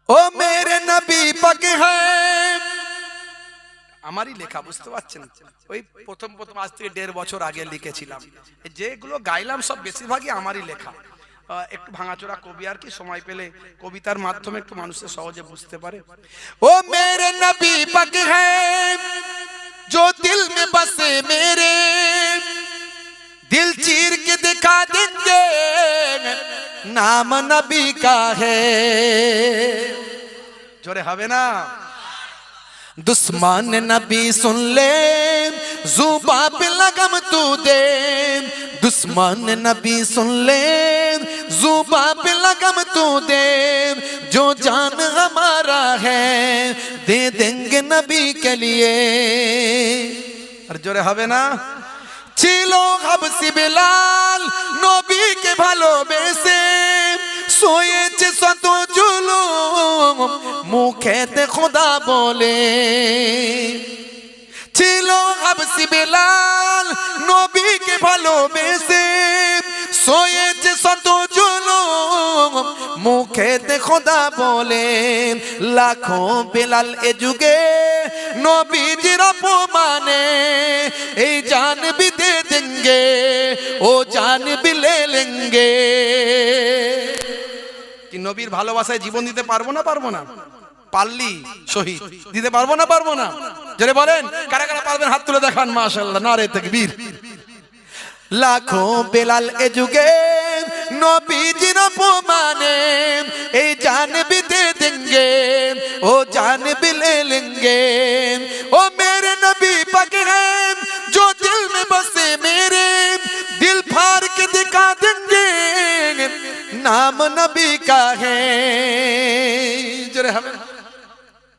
ও মেরে নবী পাক হ্যায়, আমারই লেখা, বুঝতে পারছেন? ওই প্রথম আজ থেকে 1.5 বছর আগে লিখেছিলাম। যেগুলো গাইলাম সব বেশিরভাগই আমারই লেখা। একটু ভাঙাচোরা কবি আর কি, সময় পেলে কবিতার মাধ্যমে একটু মানুষের সহজে বুঝতে পারে। ও মেরে নবী পাক হ্যায় जो दिल में बसे मेरे, दिल चीर के दिखा देंगे नाम नबी का है। जोरे हवे ना। दुश्मन नबी सुन ले जुबा पे लगम तू दे, दुश्मन नबी सुन ले जुबा पे लगम तू दे, जो जान हमारा है दे देंगे नबी के लिए। और जोरे हवे ना। ছিলো হাবসি বেলাল নবীকে ভালোবেসে, সয়েছে শত জুলুম মুখেতে খোদা বলে। ছিল হাবসি বেলাল নবীকে ভালোবেসে, সয়েছে শত জুলুম মুখেতে খোদা বলে। লাখো বেলাল এ যুগে নবীজির অপমানে, এই জান भी दे देंगे ও জান भी ले लेंगे। কি নবীর ভালোবাসায় জীবন দিতে পারবো না পারবো না? পারলি শহীদ দিতে পারবো না পারবো না? জোরে বলেন, কারা কারা পারবেন হাত তুলে দেখান। মাশাআল্লাহ, নারে তাকবীর। লাখো বেলাল এ যুগে নবীজির অপমানে, এই জান भी दे देंगे ও জান भी ले लेंगे। ओ मेरे नबी पाक हैं जो दिल में बसे मेरे, दिल फाड़ के दिखा देंगे नाम नबी का है। জোরে হবে।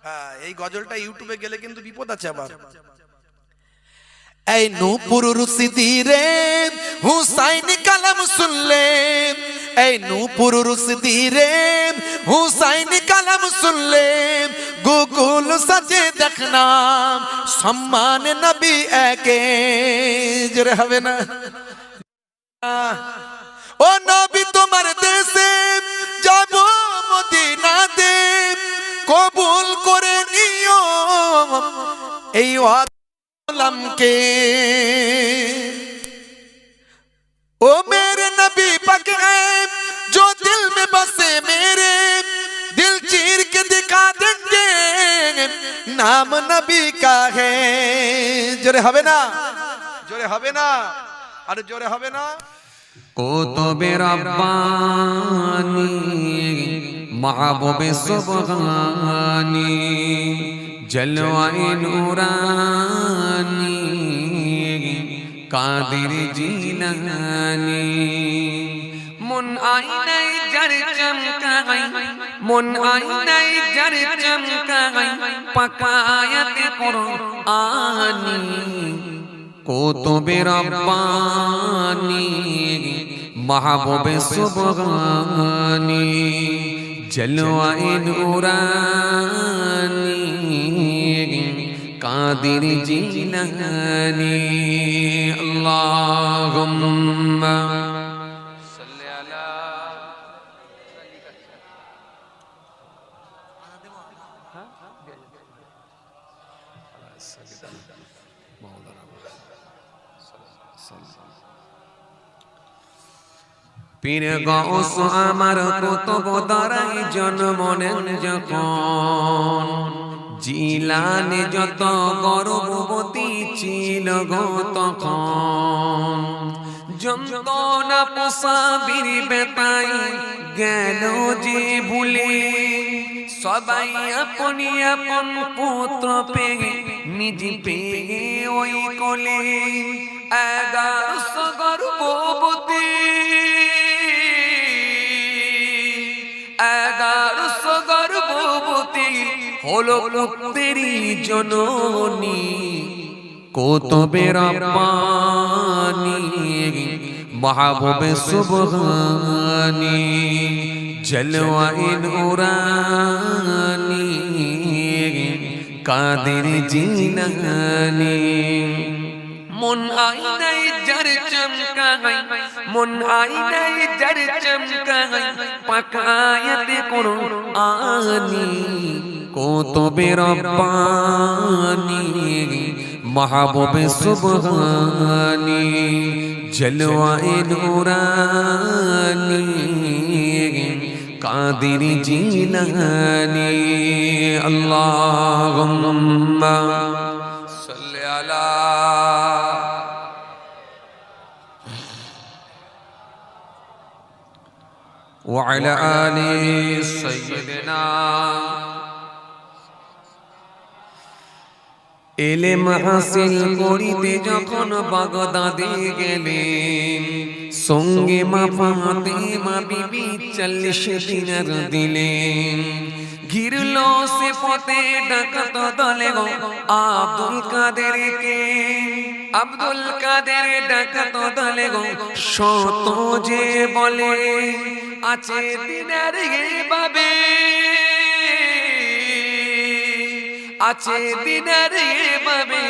হ্যাঁ, এই গজলটা ইউটিউবে গেলে কিন্তু বিপদ আছে আবার। ऐ नूपुर रुसदी रे हुसैन कलम सुन ले, ऐ नूपुर रुसदी रे हुसैन कलम सुन ले, गुगुल सजे देखना सम्मान नबी एके। जरे हवे ना। ओ नबी तुम्हार देशे जाबो मदीनाते, कबूल करे नियो এই के। ओ मेरे नबी पाक हैं जो दिल में बसे मेरे, दिल चीर के दिखा देंगे नाम नबी का है। जोरे हवे ना, जोरे हवे ना, अरे जोरे हवे ना। कुतुबे रब्बानी महबूबे सुबहानी, जलवाए नूरानी कादिर जीलानी। मुन आईने जर चमकाई, मुन आईने जर चमकाई, पकायत कुरआनी। कुतुबे रब्बानी महबूबे सुबहानी, जलवाए नूरानी कादिर जीलानी। अल्लाहुम्मा सल्ली अला। পীর গাউস আমার কুতুব দারাই জন্ম নেন যখন, জিলানি যত গর্ভবতী ছিল গো তখন। যন্ত্রণা পোষাবির বেতাই গেল যে ভুলে, সবাই আপনি আপন পুত্র পেয়ে নিজ পেয়ে ওই কোলে। 1100 গর্ভবতী, 1100 গর্ভবতী হলো পুত্রেরই জননী। কুতুবে রব্বানি महबूबे सुबहानी, जलवाए नूरानी कादिर जीलानी। মন আইনাই যার চমকাই মন আইনাই যার চমকাই পাকায়াতে কুরআনি কুতুবে রব্বানি মাহবুবে সুবহানি জলওয়ায়ে নূরানি কাদির জিলানি আল্লাহুম্মা সাল্লি আলা ওয়া আলা আলি সাইয়্যিদিনা ইলম হাসিল করিতে যখন বাগদাদে গেলেন সঙ্গে মা ফাতেমা বিবি 40 দিনার দিলেন ঘিরল সে পথে ডাকাত দলে গো আব্দুল কাদের ডাকাত দলে গো শত যে বলে আছে দিনার বাবে আছে দিনের বাবে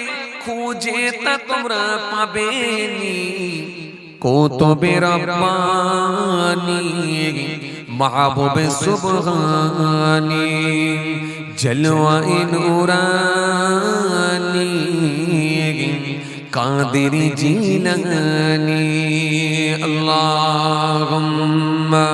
খুঁজে তা তোমরা পাবেনি কুতুবে রব্বানি মাহবুবে সুবহানি জলওয়ায়ে নূরানি কাদির জিলানি আল্লাহুম্মা